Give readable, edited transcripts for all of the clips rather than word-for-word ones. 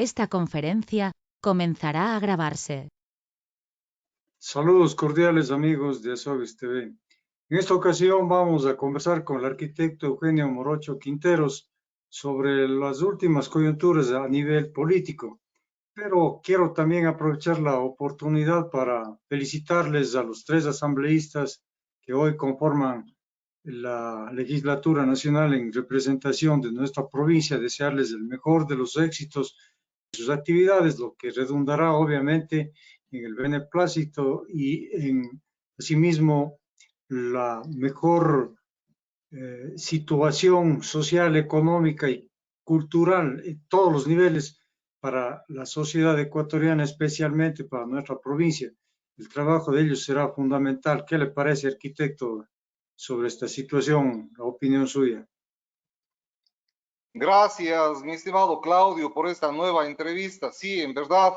Esta conferencia comenzará a grabarse. Saludos cordiales amigos de Azogues TV. En esta ocasión vamos a conversar con el arquitecto Eugenio Morocho Quinteros sobre las últimas coyunturas a nivel político. Pero quiero también aprovechar la oportunidad para felicitarles a los 3 asambleístas que hoy conforman la legislatura nacional en representación de nuestra provincia, desearles el mejor de los éxitos de sus actividades, lo que redundará obviamente en el beneplácito y en asimismo la mejor situación social, económica y cultural en todos los niveles para la sociedad ecuatoriana, especialmente para nuestra provincia. El trabajo de ellos será fundamental. ¿Qué le parece, arquitecto, sobre esta situación, la opinión suya? Gracias, mi estimado Claudio, por esta nueva entrevista. Sí, en verdad,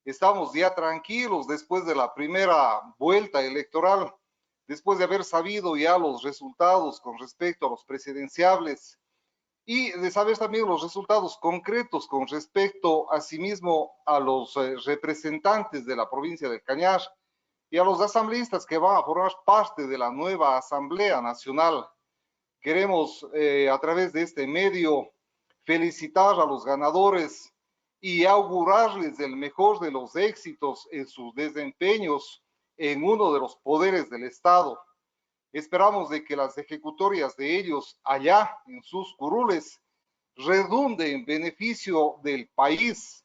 estamos ya tranquilos después de la primera vuelta electoral, después de haber sabido ya los resultados con respecto a los presidenciables y de saber también los resultados concretos con respecto asimismo a los representantes de la provincia del Cañar y a los asambleístas que van a formar parte de la nueva Asamblea Nacional. Queremos a través de este medio felicitar a los ganadores y augurarles el mejor de los éxitos en sus desempeños en uno de los poderes del Estado. Esperamos de que las ejecutorias de ellos allá en sus curules redunde en beneficio del país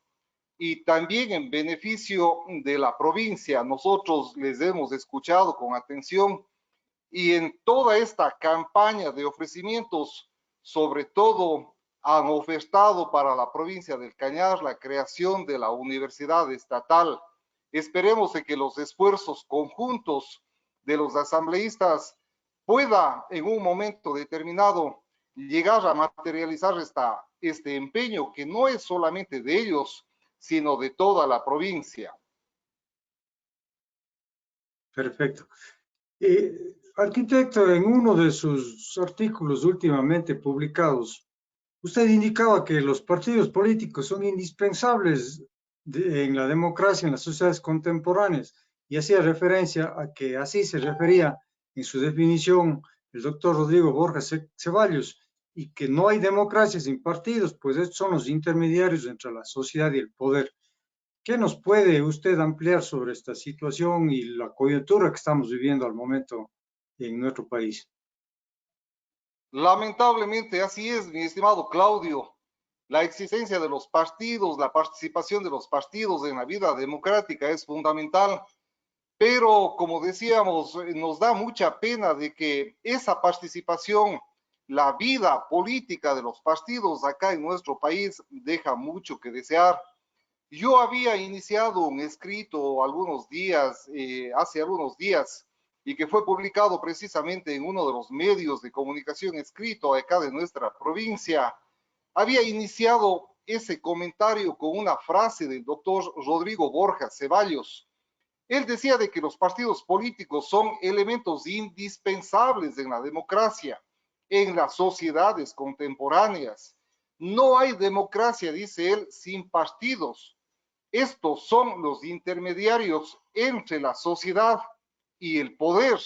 y también en beneficio de la provincia. Nosotros les hemos escuchado con atención y en toda esta campaña de ofrecimientos, sobre todo han ofertado para la provincia del Cañar la creación de la universidad estatal. Esperemos de que los esfuerzos conjuntos de los asambleístas pueda en un momento determinado llegar a materializar este empeño que no es solamente de ellos, sino de toda la provincia. Perfecto. Arquitecto, en uno de sus artículos últimamente publicados, usted indicaba que los partidos políticos son indispensables en la democracia, en las sociedades contemporáneas, y hacía referencia a que así se refería en su definición el doctor Rodrigo Borja Ceballos, y que no hay democracia sin partidos, pues estos son los intermediarios entre la sociedad y el poder. ¿Qué nos puede usted ampliar sobre esta situación y la coyuntura que estamos viviendo al momento en nuestro país? Lamentablemente así es, mi estimado Claudio. La existencia de los partidos, la participación de los partidos en la vida democrática es fundamental, pero como decíamos, nos da mucha pena de que esa participación, la vida política de los partidos acá en nuestro país deja mucho que desear. Yo había iniciado un escrito hace algunos días, y que fue publicado precisamente en uno de los medios de comunicación escrito acá de nuestra provincia. Había iniciado ese comentario con una frase del doctor Rodrigo Borja Ceballos. Él decía de que los partidos políticos son elementos indispensables en la democracia, en las sociedades contemporáneas. No hay democracia, dice él, sin partidos. Estos son los intermediarios entre la sociedad y el poder.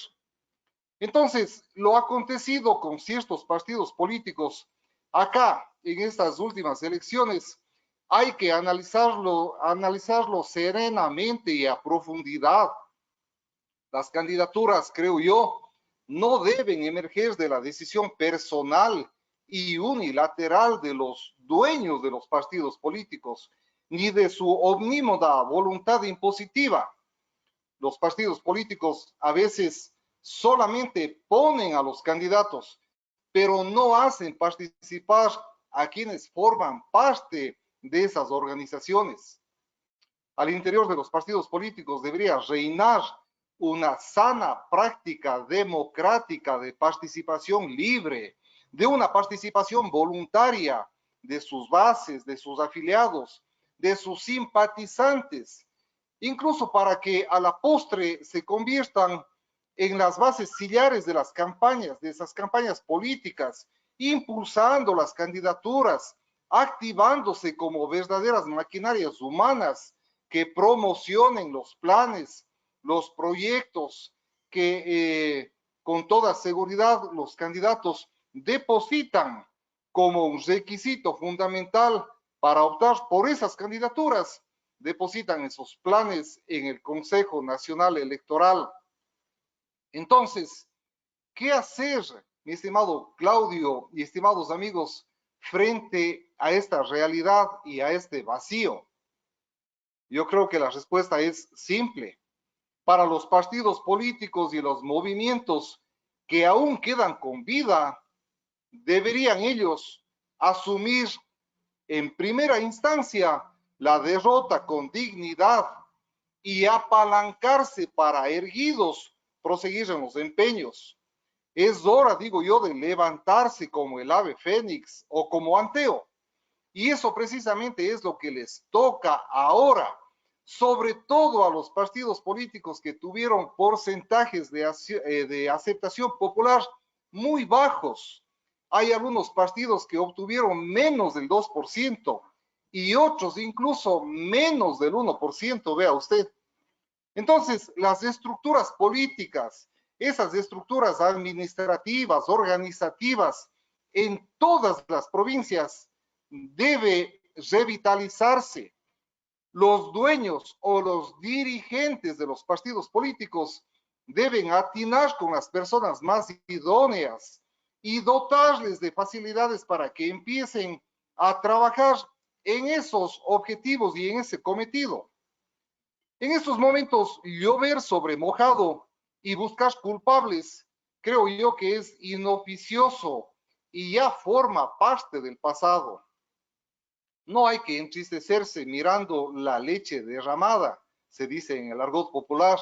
Entonces, lo acontecido con ciertos partidos políticos acá en estas últimas elecciones hay que analizarlo serenamente y a profundidad. Las candidaturas, creo yo, no deben emerger de la decisión personal y unilateral de los dueños de los partidos políticos, ni de su omnímoda voluntad impositiva. Los partidos políticos a veces solamente ponen a los candidatos, pero no hacen participar a quienes forman parte de esas organizaciones. Al interior de los partidos políticos debería reinar una sana práctica democrática de participación libre, de una participación voluntaria de sus bases, de sus afiliados, de sus simpatizantes, incluso para que a la postre se conviertan en las bases sillares de las campañas, de esas campañas políticas, impulsando las candidaturas activándose como verdaderas maquinarias humanas que promocionen los planes, los proyectos que con toda seguridad los candidatos depositan como un requisito fundamental para optar por esas candidaturas, depositan esos planes en el Consejo Nacional Electoral. Entonces, ¿qué hacer, mi estimado Claudio y estimados amigos, frente a esta realidad y a este vacío? Yo creo que la respuesta es simple. Para los partidos políticos y los movimientos que aún quedan con vida, deberían ellos asumir en primera instancia la derrota con dignidad y apalancarse para erguidos proseguir en los empeños. Es hora, digo yo, de levantarse como el ave fénix o como Anteo. Y eso precisamente es lo que les toca ahora, sobre todo a los partidos políticos que tuvieron porcentajes de aceptación popular muy bajos. Hay algunos partidos que obtuvieron menos del 2% y otros incluso menos del 1%, vea usted. Entonces, las estructuras políticas, esas estructuras administrativas, organizativas, en todas las provincias debe revitalizarse. Los dueños o los dirigentes de los partidos políticos deben atinar con las personas más idóneas y dotarles de facilidades para que empiecen a trabajar en esos objetivos y en ese cometido. En estos momentos, llover sobre mojado y buscar culpables, creo yo que es inoficioso y ya forma parte del pasado. No hay que entristecerse mirando la leche derramada, se dice en el argot popular.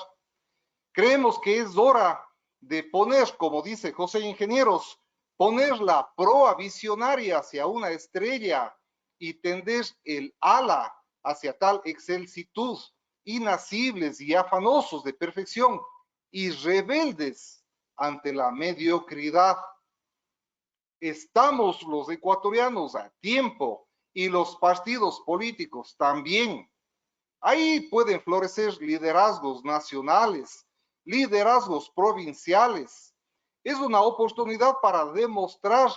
Creemos que es hora de poner, como dice José Ingenieros, poner la proa visionaria hacia una estrella y tender el ala hacia tal excelsitud, inacibles y afanosos de perfección y rebeldes ante la mediocridad. Estamos los ecuatorianos a tiempo y los partidos políticos también. Ahí pueden florecer liderazgos nacionales, liderazgos provinciales. Es una oportunidad para demostrar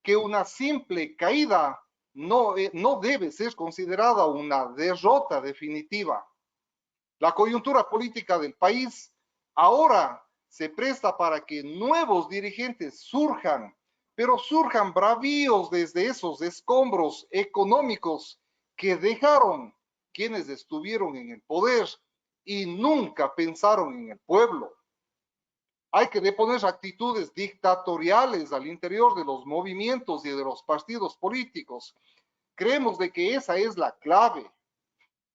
que una simple caída no debe ser considerada una derrota definitiva. La coyuntura política del país ahora se presta para que nuevos dirigentes surjan, pero surjan bravíos desde esos escombros económicos que dejaron quienes estuvieron en el poder y nunca pensaron en el pueblo. Hay que deponer actitudes dictatoriales al interior de los movimientos y de los partidos políticos. Creemos de que esa es la clave.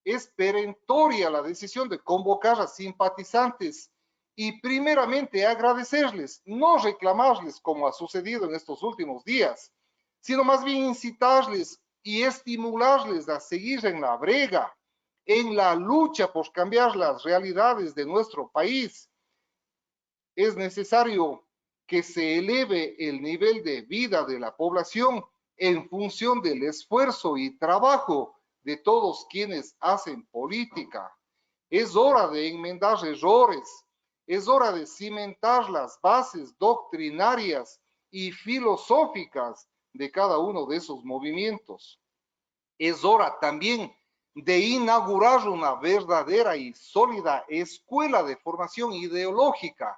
Es perentoria la decisión de convocar a simpatizantes y primeramente agradecerles, no reclamarles como ha sucedido en estos últimos días, sino más bien incitarles y estimularles a seguir en la brega, en la lucha por cambiar las realidades de nuestro país. Es necesario que se eleve el nivel de vida de la población en función del esfuerzo y trabajo de todos quienes hacen política. Es hora de enmendar errores, es hora de cimentar las bases doctrinarias y filosóficas de cada uno de esos movimientos. Es hora también de inaugurar una verdadera y sólida escuela de formación ideológica,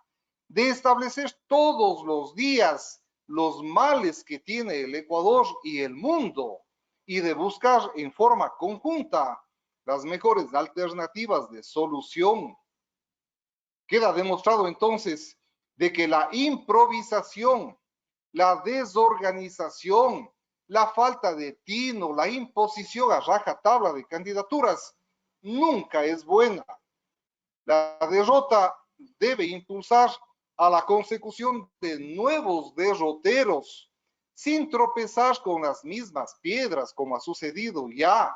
de establecer todos los días los males que tiene el Ecuador y el mundo y de buscar en forma conjunta las mejores alternativas de solución. Queda demostrado entonces de que la improvisación, la desorganización, la falta de tino, la imposición a rajatabla de candidaturas nunca es buena. La derrota debe impulsar a la consecución de nuevos derroteros, sin tropezar con las mismas piedras como ha sucedido ya.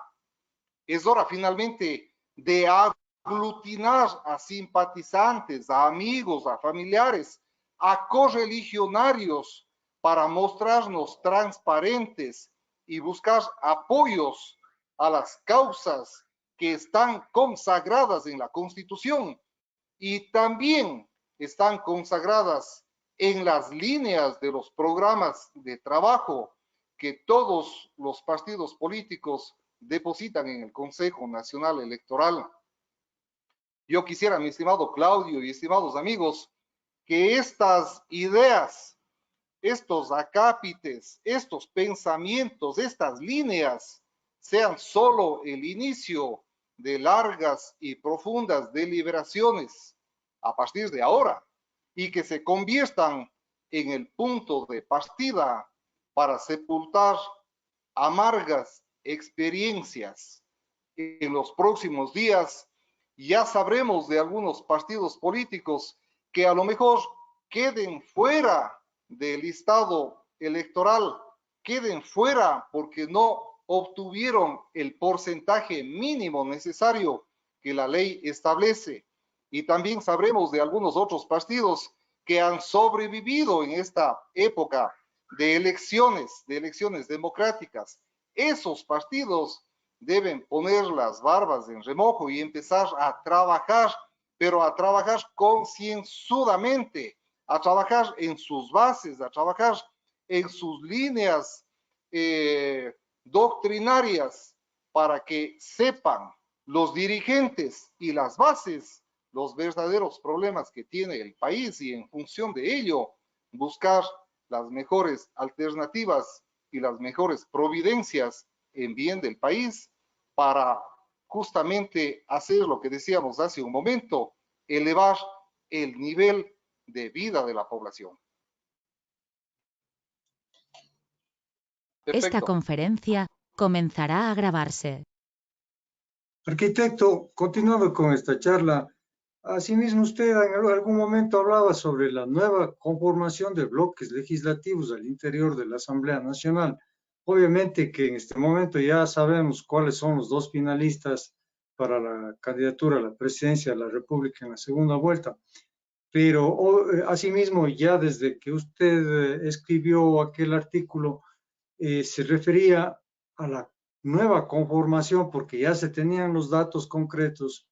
Es hora finalmente de aglutinar a simpatizantes, a amigos, a familiares, a correligionarios para mostrarnos transparentes y buscar apoyos a las causas que están consagradas en la Constitución y también están consagradas en las líneas de los programas de trabajo que todos los partidos políticos depositan en el Consejo Nacional Electoral. Yo quisiera, mi estimado Claudio y estimados amigos, que estas ideas, estos acápites, estos pensamientos, estas líneas sean solo el inicio de largas y profundas deliberaciones a partir de ahora y que se conviertan en el punto de partida para sepultar amargas experiencias. En los próximos días ya sabremos de algunos partidos políticos que a lo mejor queden fuera del listado electoral, queden fuera porque no obtuvieron el porcentaje mínimo necesario que la ley establece. Y también sabremos de algunos otros partidos que han sobrevivido en esta época de elecciones democráticas. Esos partidos deben poner las barbas en remojo y empezar a trabajar, pero a trabajar concienzudamente, a trabajar en sus bases, a trabajar en sus líneas doctrinarias para que sepan los dirigentes y las bases los verdaderos problemas que tiene el país y en función de ello buscar las mejores alternativas y las mejores providencias en bien del país para justamente hacer lo que decíamos hace un momento, elevar el nivel de vida de la población. Esta Perfecto. conferencia comenzará a grabarse. Arquitecto, continuando con esta charla, asimismo usted en algún momento hablaba sobre la nueva conformación de bloques legislativos al interior de la Asamblea Nacional. Obviamente que en este momento ya sabemos cuáles son los dos finalistas para la candidatura a la presidencia de la República en la segunda vuelta, pero asimismo ya desde que usted escribió aquel artículo, se refería a la nueva conformación porque ya se tenían los datos concretos.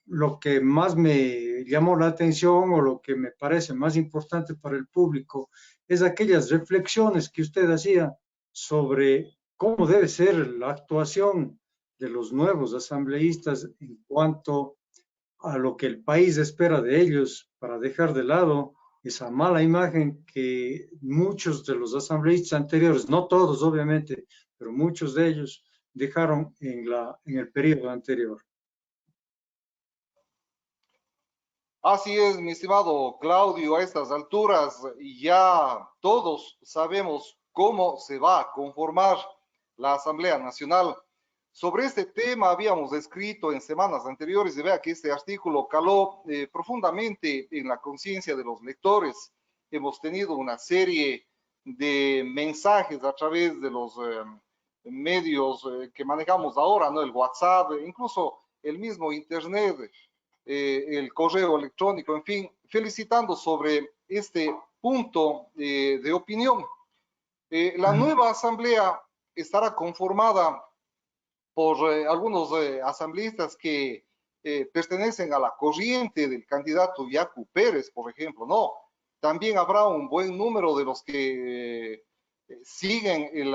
Lo que más me llamó la atención o lo que me parece más importante para el público es aquellas reflexiones que usted hacía sobre cómo debe ser la actuación de los nuevos asambleístas en cuanto a lo que el país espera de ellos para dejar de lado esa mala imagen que muchos de los asambleístas anteriores, no todos obviamente, pero muchos de ellos dejaron en el periodo anterior. Así es, mi estimado Claudio, a estas alturas ya todos sabemos cómo se va a conformar la Asamblea Nacional. Sobre este tema habíamos escrito en semanas anteriores y vea que este artículo caló profundamente en la conciencia de los lectores. Hemos tenido una serie de mensajes a través de los medios que manejamos ahora, ¿no? El WhatsApp, incluso el mismo Internet, el correo electrónico, en fin, felicitando sobre este punto de opinión. La nueva asamblea estará conformada por algunos asambleístas que pertenecen a la corriente del candidato Yacu Pérez, por ejemplo, no. También habrá un buen número de los que siguen el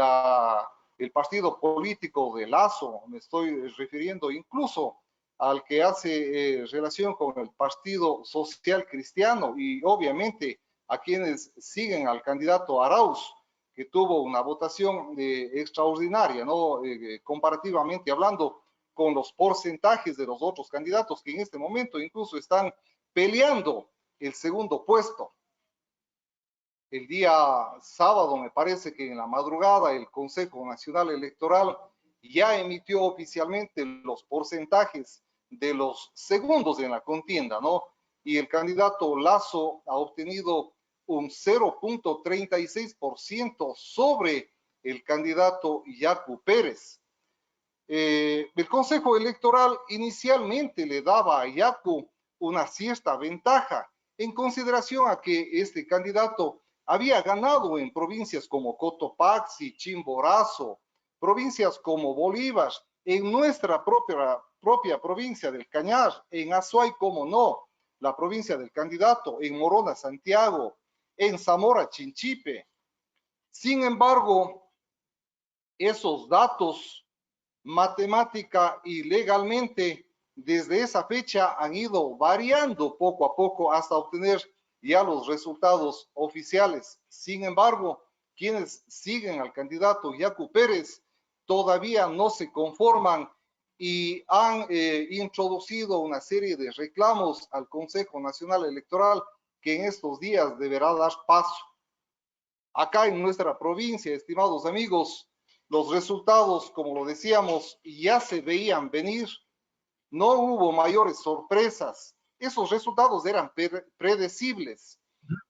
partido político de Lazo, me estoy refiriendo incluso al que hace relación con el Partido Social Cristiano y obviamente a quienes siguen al candidato Arauz, que tuvo una votación extraordinaria, ¿no? Comparativamente hablando con los porcentajes de los otros candidatos que en este momento incluso están peleando el segundo puesto. El día sábado, me parece que en la madrugada, el Consejo Nacional Electoral ya emitió oficialmente los porcentajes de los segundos en la contienda, ¿no? Y el candidato Lazo ha obtenido un 0.36% sobre el candidato Yacu Pérez. El Consejo Electoral inicialmente le daba a Yacu una cierta ventaja en consideración a que este candidato había ganado en provincias como Cotopaxi, Chimborazo, provincias como Bolívar, en nuestra propia provincia del Cañar, en Azuay, como no, la provincia del candidato, en Morona, Santiago, en Zamora, Chinchipe. Sin embargo, esos datos, matemática y legalmente, desde esa fecha han ido variando poco a poco hasta obtener ya los resultados oficiales. Sin embargo, quienes siguen al candidato Yacu Pérez todavía no se conforman y han introducido una serie de reclamos al Consejo Nacional Electoral que en estos días deberá dar paso. Acá en nuestra provincia, estimados amigos, los resultados, como lo decíamos, ya se veían venir. No hubo mayores sorpresas. Esos resultados eran predecibles.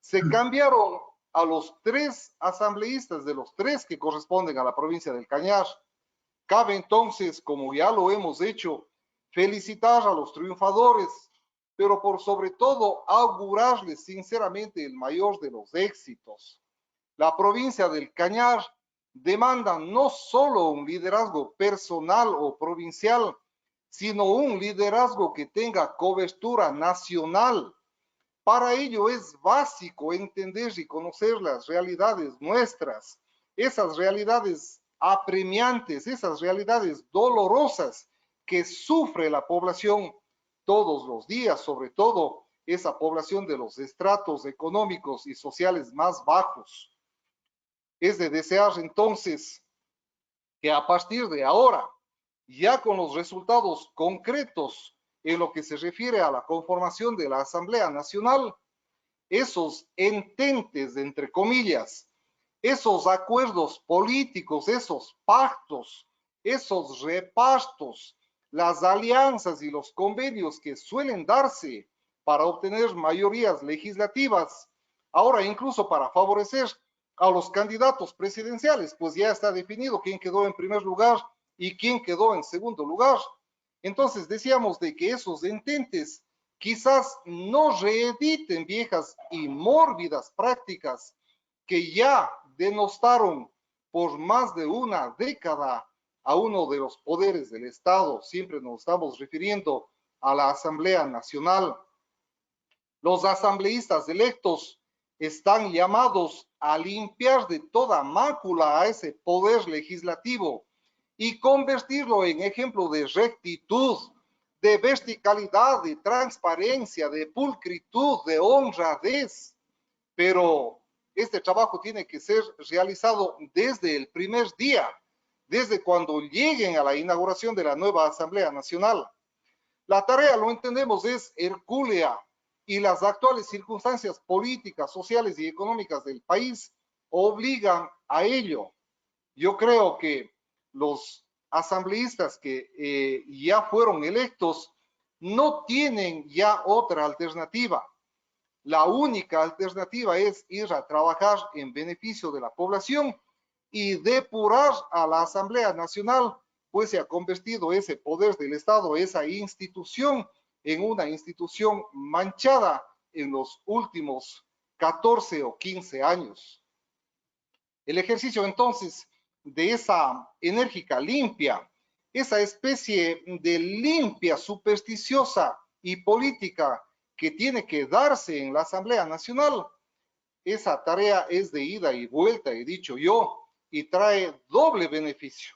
Se cambiaron a los 3 asambleístas de los 3 que corresponden a la provincia del Cañar. Cabe entonces, como ya lo hemos hecho, felicitar a los triunfadores, pero por sobre todo augurarles sinceramente el mayor de los éxitos. La provincia del Cañar demanda no solo un liderazgo personal o provincial, sino un liderazgo que tenga cobertura nacional. Para ello es básico entender y conocer las realidades nuestras, esas realidades apremiantes, esas realidades dolorosas que sufre la población todos los días, sobre todo esa población de los estratos económicos y sociales más bajos. Es de desear entonces que a partir de ahora, ya con los resultados concretos en lo que se refiere a la conformación de la Asamblea Nacional, esos ententes, entre comillas, esos acuerdos políticos, esos pactos, esos repartos, las alianzas y los convenios que suelen darse para obtener mayorías legislativas, ahora incluso para favorecer a los candidatos presidenciales, pues ya está definido quién quedó en primer lugar y quién quedó en segundo lugar. Entonces decíamos de que esos ententes quizás no reediten viejas y mórbidas prácticas que ya denostaron por más de una década a uno de los poderes del Estado. Siempre nos estamos refiriendo a la Asamblea Nacional. Los asambleístas electos están llamados a limpiar de toda mácula a ese poder legislativo y convertirlo en ejemplo de rectitud, de verticalidad, de transparencia, de pulcritud, de honradez. Pero este trabajo tiene que ser realizado desde el primer día, desde cuando lleguen a la inauguración de la nueva Asamblea Nacional. La tarea, lo entendemos, es hercúlea y las actuales circunstancias políticas, sociales y económicas del país obligan a ello. Yo creo que los asambleístas que ya fueron electos no tienen ya otra alternativa. La única alternativa es ir a trabajar en beneficio de la población y depurar a la Asamblea Nacional, pues se ha convertido ese poder del Estado, esa institución, en una institución manchada en los últimos 14 o 15 años. El ejercicio entonces de esa enérgica limpia, esa especie de limpia supersticiosa y política que tiene que darse en la Asamblea Nacional, esa tarea es de ida y vuelta, he dicho yo, y trae doble beneficio.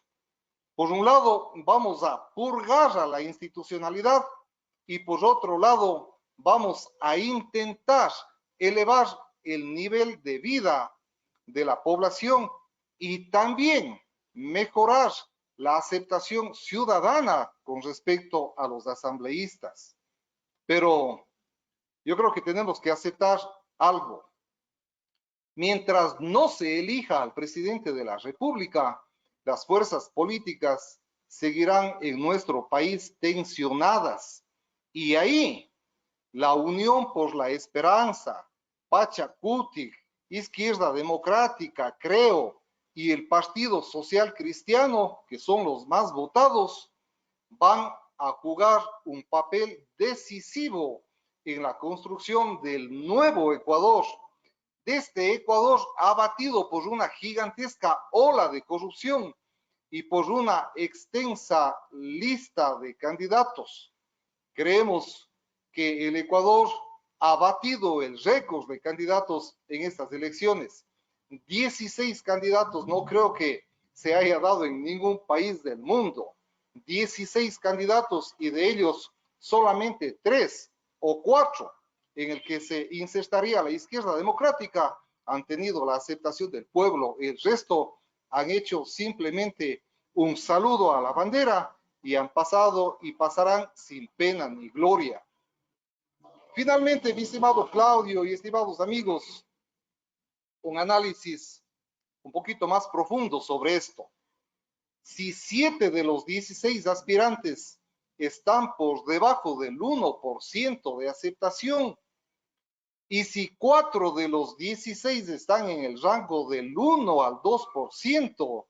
Por un lado, vamos a purgar a la institucionalidad y por otro lado, vamos a intentar elevar el nivel de vida de la población y también mejorar la aceptación ciudadana con respecto a los asambleístas. Pero yo creo que tenemos que aceptar algo. Mientras no se elija al presidente de la República, las fuerzas políticas seguirán en nuestro país tensionadas. Y ahí, la Unión por la Esperanza, Pachacutic, Izquierda Democrática, Creo, y el Partido Social Cristiano, que son los más votados, van a jugar un papel decisivo en la construcción del nuevo Ecuador, desde Ecuador abatido por una gigantesca ola de corrupción y por una extensa lista de candidatos. Creemos que el Ecuador ha batido el récord de candidatos en estas elecciones. 16 candidatos, no creo que se haya dado en ningún país del mundo. 16 candidatos y de ellos solamente 3 o 4 en el que se insertaría la izquierda democrática han tenido la aceptación del pueblo. El resto han hecho simplemente un saludo a la bandera y han pasado y pasarán sin pena ni gloria. Finalmente, mi estimado Claudio y estimados amigos, un análisis un poquito más profundo sobre esto. Si 7 de los 16 aspirantes están por debajo del 1% de aceptación, y si 4 de los 16 están en el rango del 1 al 2%,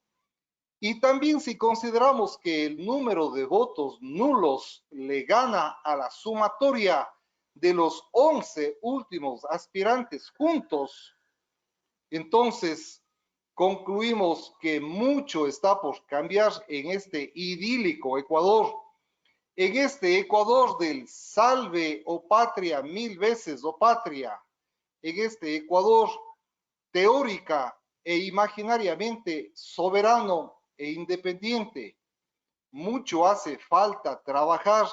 y también si consideramos que el número de votos nulos le gana a la sumatoria de los 11 últimos aspirantes juntos, entonces concluimos que mucho está por cambiar en este idílico Ecuador. En este Ecuador del salve o patria, 1000 veces o patria, en este Ecuador teórica e imaginariamente soberano e independiente, mucho hace falta trabajar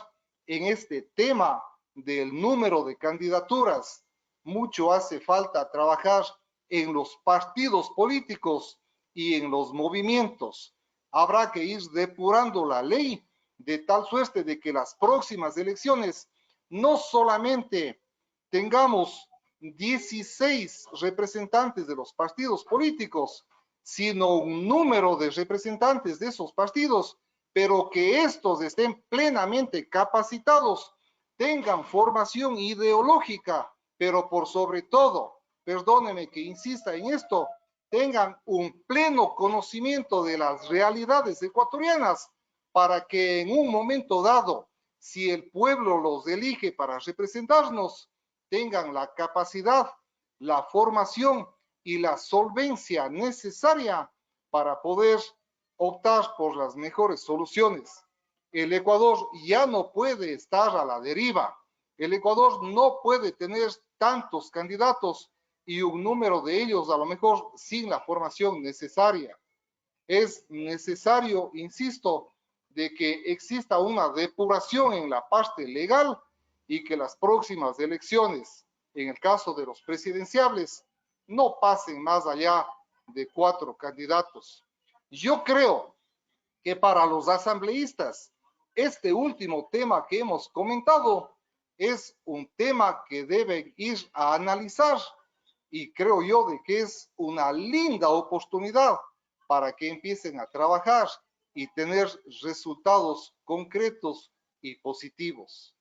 en este tema del número de candidaturas, mucho hace falta trabajar en los partidos políticos y en los movimientos. Habrá que ir depurando la ley de tal suerte de que las próximas elecciones no solamente tengamos 16 representantes de los partidos políticos, sino un número de representantes de esos partidos, pero que estos estén plenamente capacitados, tengan formación ideológica, pero por sobre todo, perdóneme que insista en esto, tengan un pleno conocimiento de las realidades ecuatorianas para que en un momento dado, si el pueblo los elige para representarnos, tengan la capacidad, la formación y la solvencia necesaria para poder optar por las mejores soluciones. El Ecuador ya no puede estar a la deriva. El Ecuador no puede tener tantos candidatos y un número de ellos a lo mejor sin la formación necesaria. Es necesario, insisto, de que exista una depuración en la parte legal y que las próximas elecciones, en el caso de los presidenciables, no pasen más allá de 4 candidatos. Yo creo que para los asambleístas, este último tema que hemos comentado es un tema que deben ir a analizar y creo yo de que es una linda oportunidad para que empiecen a trabajar y tener resultados concretos y positivos.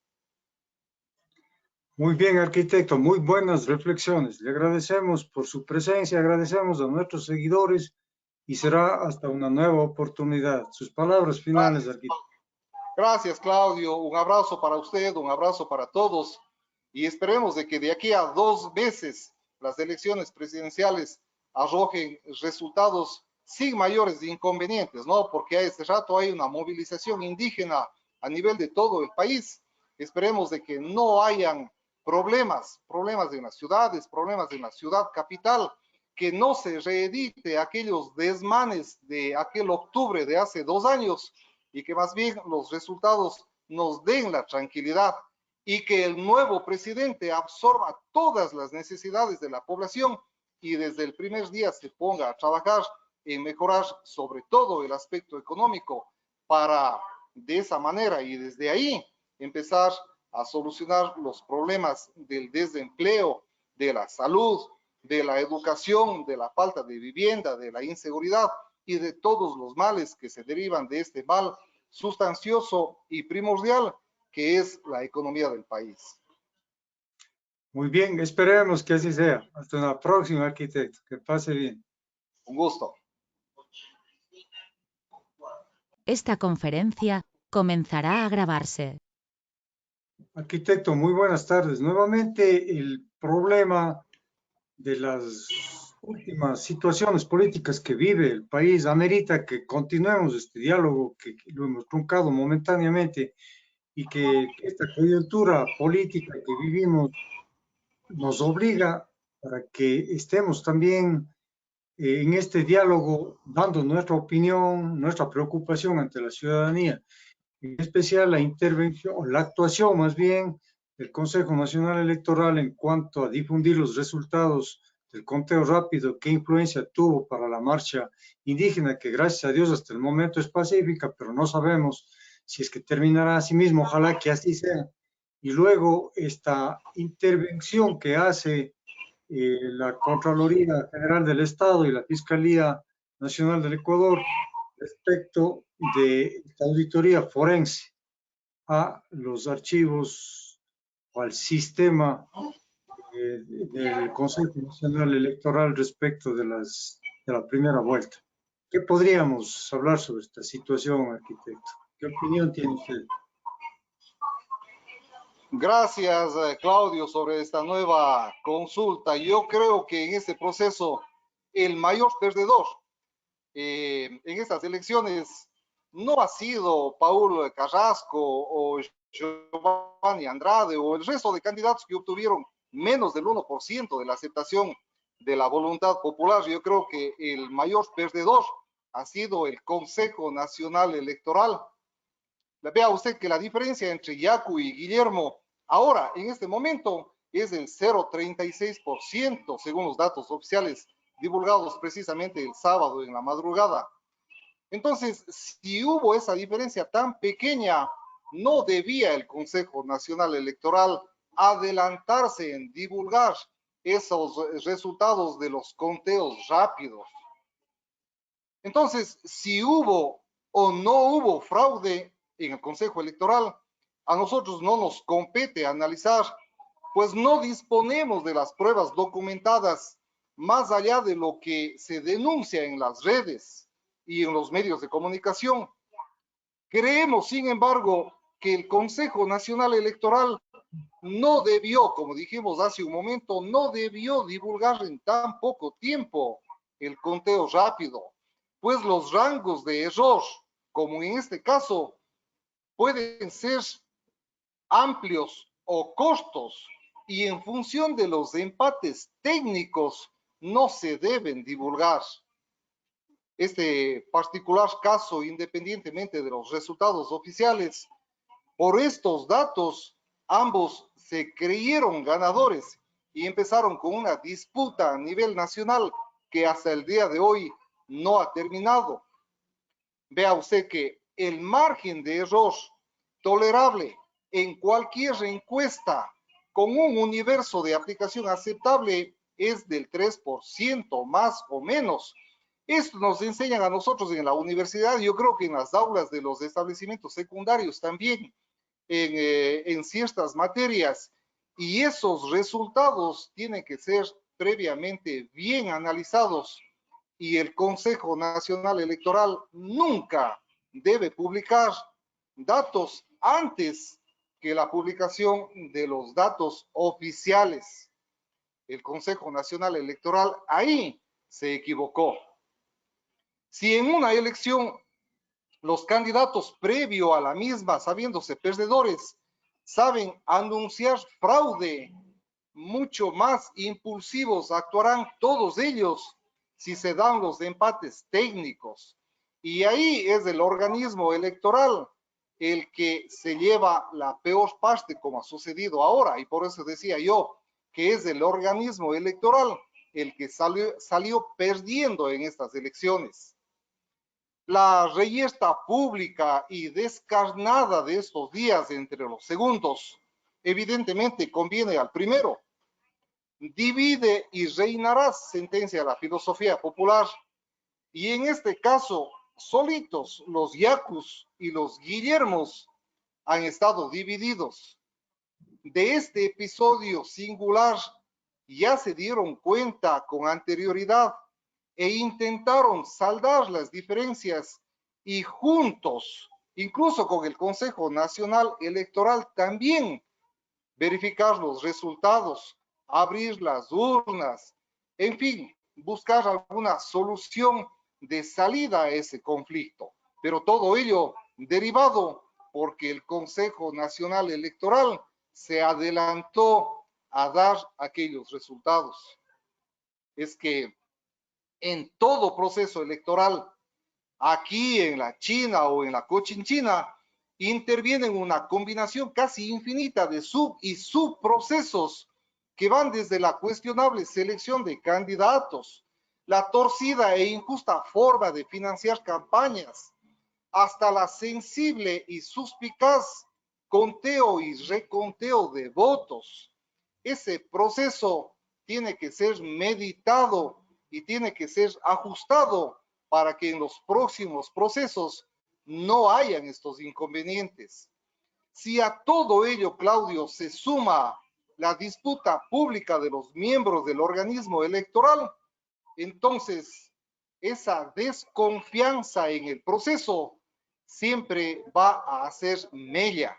Muy bien, arquitecto, muy buenas reflexiones. Le agradecemos por su presencia, agradecemos a nuestros seguidores y será hasta una nueva oportunidad. Sus palabras finales, arquitecto. Gracias, Claudio. Un abrazo para usted, un abrazo para todos y esperemos de que de aquí a 2 meses las elecciones presidenciales arrojen resultados sin mayores inconvenientes, ¿no? Porque a este rato hay una movilización indígena a nivel de todo el país. Esperemos de que no hayan problemas en las ciudades, problemas en la ciudad capital, que no se reedite aquellos desmanes de aquel octubre de hace 2 años y que más bien los resultados nos den la tranquilidad y que el nuevo presidente absorba todas las necesidades de la población y desde el primer día se ponga a trabajar en mejorar sobre todo el aspecto económico para de esa manera y desde ahí empezar a solucionar los problemas del desempleo, de la salud, de la educación, de la falta de vivienda, de la inseguridad y de todos los males que se derivan de este mal sustancioso y primordial que es la economía del país. Muy bien, esperemos que así sea. Hasta una próxima, arquitecto. Que pase bien. Un gusto. Esta conferencia comenzará a grabarse. Arquitecto, muy buenas tardes. Nuevamente el problema de las últimas situaciones políticas que vive el país, amerita que continuemos este diálogo que lo hemos truncado momentáneamente y que esta coyuntura política que vivimos nos obliga para que estemos también en este diálogo dando nuestra opinión, nuestra preocupación ante la ciudadanía, en especial la intervención, o la actuación más bien del Consejo Nacional Electoral en cuanto a difundir los resultados del conteo rápido, qué influencia tuvo para la marcha indígena, que gracias a Dios hasta el momento es pacífica, pero no sabemos si es que terminará así mismo, ojalá que así sea. Y luego esta intervención que hace la Contraloría General del Estado y la Fiscalía Nacional del Ecuador respecto de esta auditoría forense a los archivos o al sistema del Consejo Nacional Electoral respecto de la primera vuelta. ¿Qué podríamos hablar sobre esta situación, arquitecto? ¿Qué opinión tiene usted? Gracias, Claudio, sobre esta nueva consulta. Yo creo que en este proceso el mayor perdedor en estas elecciones no ha sido Paul Carrasco o Giovanni Andrade o el resto de candidatos que obtuvieron menos del 1% de la aceptación de la voluntad popular. Yo creo que el mayor perdedor ha sido el Consejo Nacional Electoral. Vea usted que la diferencia entre Yacu y Guillermo ahora, en este momento, es del 0,36% según los datos oficiales divulgados precisamente el sábado en la madrugada. Entonces, si hubo esa diferencia tan pequeña, no debía el Consejo Nacional Electoral adelantarse en divulgar esos resultados de los conteos rápidos. Entonces, si hubo o no hubo fraude en el Consejo Electoral, a nosotros no nos compete analizar, pues no disponemos de las pruebas documentadas más allá de lo que se denuncia en las redes y en los medios de comunicación. Creemos, sin embargo, que el Consejo Nacional Electoral no debió, como dijimos hace un momento, no debió divulgar en tan poco tiempo el conteo rápido, pues los rangos de error, como en este caso, pueden ser amplios o cortos y en función de los empates técnicos no se deben divulgar. Este particular caso, independientemente de los resultados oficiales, por estos datos, ambos se creyeron ganadores y empezaron con una disputa a nivel nacional que hasta el día de hoy no ha terminado. Vea usted que el margen de error tolerable en cualquier encuesta con un universo de aplicación aceptable es del 3% más o menos. Esto nos enseñan a nosotros en la universidad, yo creo que en las aulas de los establecimientos secundarios también, en ciertas materias, y esos resultados tienen que ser previamente bien analizados y el Consejo Nacional Electoral nunca debe publicar datos antes que la publicación de los datos oficiales. El Consejo Nacional Electoral ahí se equivocó. Si en una elección los candidatos previo a la misma, sabiéndose perdedores, saben anunciar fraude, mucho más impulsivos actuarán todos ellos si se dan los empates técnicos. Y ahí es el organismo electoral el que se lleva la peor parte, como ha sucedido ahora. Y por eso decía yo que es el organismo electoral el que salió perdiendo en estas elecciones. La reyerta pública y descarnada de estos días entre los segundos evidentemente conviene al primero. Divide y reinará, sentencia la filosofía popular. Y en este caso, solitos los Yacus y los Guillermos han estado divididos. De este episodio singular ya se dieron cuenta con anterioridad e intentaron saldar las diferencias y juntos, incluso con el Consejo Nacional Electoral, también verificar los resultados, abrir las urnas en fin, buscar alguna solución de salida a ese conflicto. Pero todo ello derivado porque el Consejo Nacional Electoral se adelantó a dar aquellos resultados. Es que en todo proceso electoral, aquí en la China o en la Cochinchina, intervienen una combinación casi infinita de sub y subprocesos que van desde la cuestionable selección de candidatos, la torcida e injusta forma de financiar campañas, hasta la sensible y suspicaz conteo y reconteo de votos. Ese proceso tiene que ser meditado y tiene que ser ajustado para que en los próximos procesos no hayan estos inconvenientes. Si a todo ello, Claudio, se suma la disputa pública de los miembros del organismo electoral, entonces esa desconfianza en el proceso siempre va a hacer mella.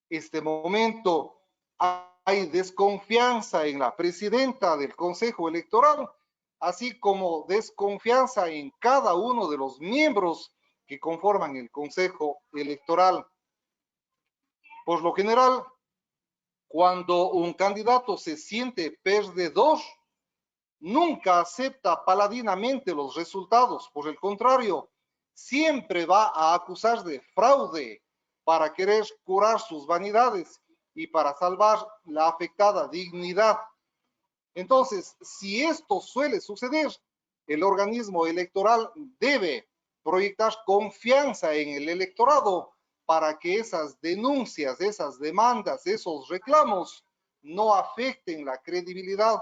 Este momento hay desconfianza en la presidenta del Consejo Electoral, así como desconfianza en cada uno de los miembros que conforman el Consejo Electoral. Por lo general, cuando un candidato se siente perdedor, nunca acepta paladinamente los resultados. Por el contrario, siempre va a acusar de fraude para querer curar sus vanidades y para salvar la afectada dignidad. Entonces, si esto suele suceder, el organismo electoral debe proyectar confianza en el electorado para que esas denuncias, esas demandas, esos reclamos no afecten la credibilidad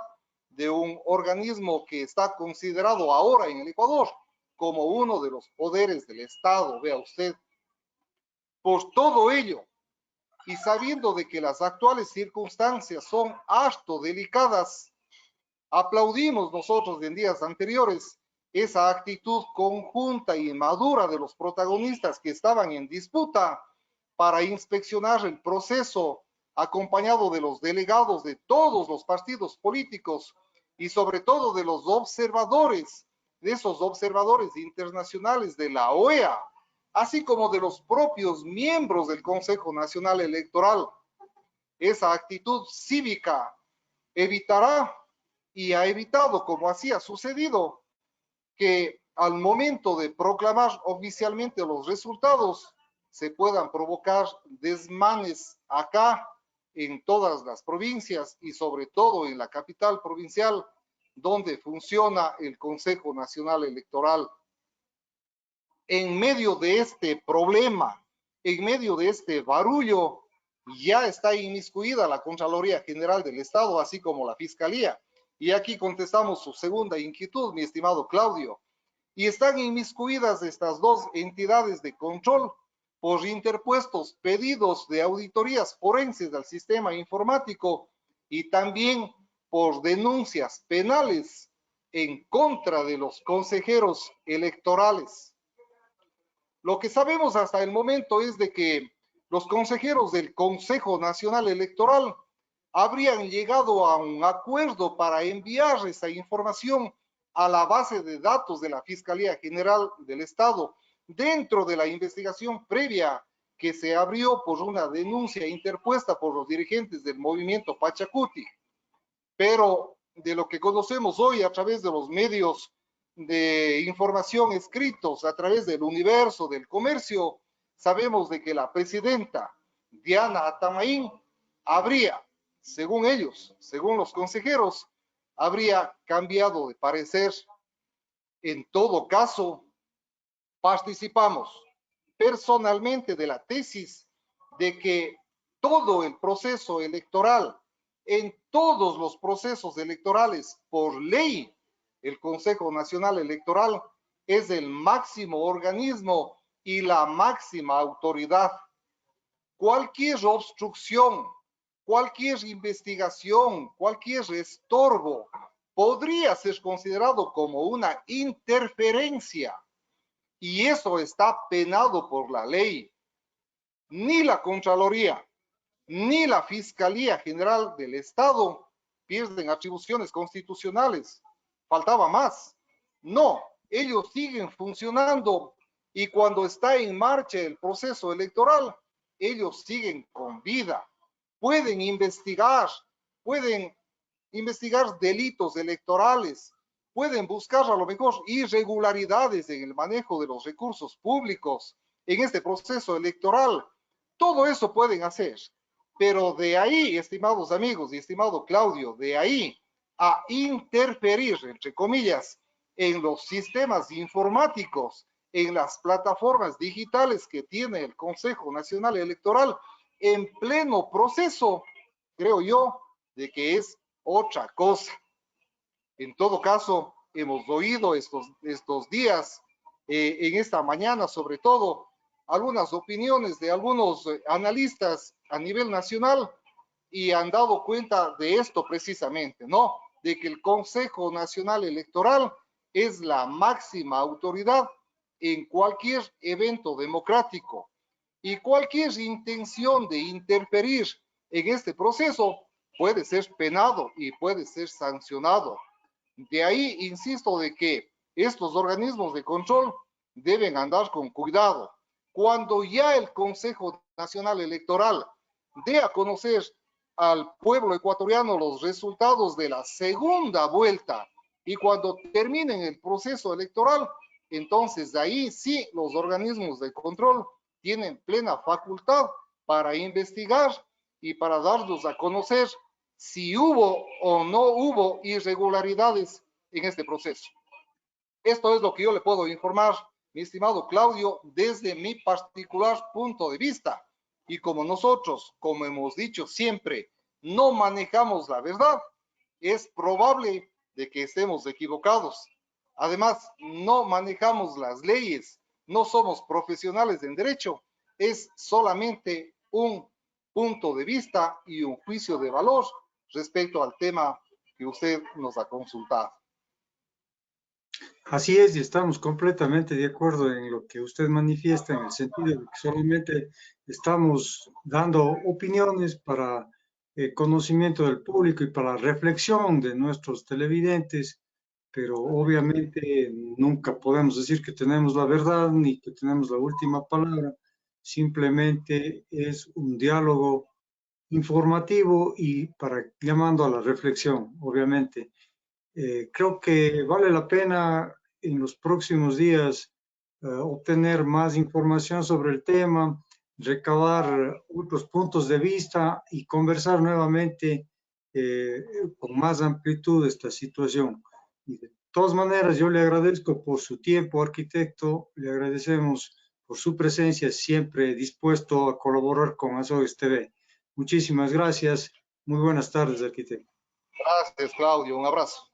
de un organismo que está considerado ahora en el Ecuador como uno de los poderes del Estado, vea usted. Por todo ello, y sabiendo de que las actuales circunstancias son harto delicadas, aplaudimos nosotros en días anteriores esa actitud conjunta y madura de los protagonistas que estaban en disputa para inspeccionar el proceso, acompañado de los delegados de todos los partidos políticos y sobre todo de los observadores, de esos observadores internacionales de la OEA, así como de los propios miembros del Consejo Nacional Electoral. Esa actitud cívica evitará y ha evitado, como así ha sucedido, que al momento de proclamar oficialmente los resultados se puedan provocar desmanes acá en todas las provincias y sobre todo en la capital provincial donde funciona el Consejo Nacional Electoral. En medio de este problema, en medio de este barullo, ya está inmiscuida la Contraloría General del Estado, así como la Fiscalía. Y aquí contestamos su segunda inquietud, mi estimado Claudio. Y están inmiscuidas estas dos entidades de control por interpuestos pedidos de auditorías forenses al sistema informático y también por denuncias penales en contra de los consejeros electorales. Lo que sabemos hasta el momento es de que los consejeros del Consejo Nacional Electoral habrían llegado a un acuerdo para enviar esa información a la base de datos de la Fiscalía General del Estado dentro de la investigación previa que se abrió por una denuncia interpuesta por los dirigentes del movimiento Pachacuti. Pero de lo que conocemos hoy a través de los medios de información escritos, a través del Universo, del Comercio, sabemos de que la presidenta Diana Atamaín habría, según ellos, según los consejeros, habría cambiado de parecer. En todo caso, participamos personalmente de la tesis de que todo el proceso electoral, en todos los procesos electorales, por ley, el Consejo Nacional Electoral es el máximo organismo y la máxima autoridad. Cualquier obstrucción, cualquier investigación, cualquier estorbo podría ser considerado como una interferencia y eso está penado por la ley. Ni la Contraloría ni la Fiscalía General del Estado pierden atribuciones constitucionales. Faltaba más. No, ellos siguen funcionando y cuando está en marcha el proceso electoral, ellos siguen con vida. Pueden investigar delitos electorales, pueden buscar a lo mejor irregularidades en el manejo de los recursos públicos en este proceso electoral. Todo eso pueden hacer. Pero de ahí, estimados amigos y estimado Claudio, de ahí a interferir, entre comillas, en los sistemas informáticos, en las plataformas digitales que tiene el Consejo Nacional Electoral en pleno proceso, creo yo, de que es otra cosa. En todo caso, hemos oído estos días, en esta mañana sobre todo, algunas opiniones de algunos analistas a nivel nacional y han dado cuenta de esto precisamente, ¿no? De que el Consejo Nacional Electoral es la máxima autoridad en cualquier evento democrático y cualquier intención de interferir en este proceso puede ser penado y puede ser sancionado. De ahí insisto de que estos organismos de control deben andar con cuidado. Cuando ya el Consejo Nacional Electoral dé a conocer al pueblo ecuatoriano los resultados de la segunda vuelta y cuando terminen el proceso electoral, entonces de ahí sí los organismos de control tienen plena facultad para investigar y para darnos a conocer si hubo o no hubo irregularidades en este proceso. Esto es lo que yo le puedo informar, mi estimado Claudio, desde mi particular punto de vista. Y como nosotros, como hemos dicho siempre, no manejamos la verdad, es probable de que estemos equivocados. Además, no manejamos las leyes, no somos profesionales en derecho, es solamente un punto de vista y un juicio de valor respecto al tema que usted nos ha consultado. Así es, y estamos completamente de acuerdo en lo que usted manifiesta, en el sentido de que solamente estamos dando opiniones para conocimiento del público y para reflexión de nuestros televidentes, pero obviamente nunca podemos decir que tenemos la verdad ni que tenemos la última palabra, simplemente es un diálogo informativo y para llamando a la reflexión, obviamente. Creo que vale la pena en los próximos días obtener más información sobre el tema, recabar otros puntos de vista y conversar nuevamente con más amplitud esta situación. Y de todas maneras, yo le agradezco por su tiempo, arquitecto, le agradecemos por su presencia, siempre dispuesto a colaborar con Azogues TV. Muchísimas gracias. Muy buenas tardes, arquitecto. Gracias, Claudio. Un abrazo.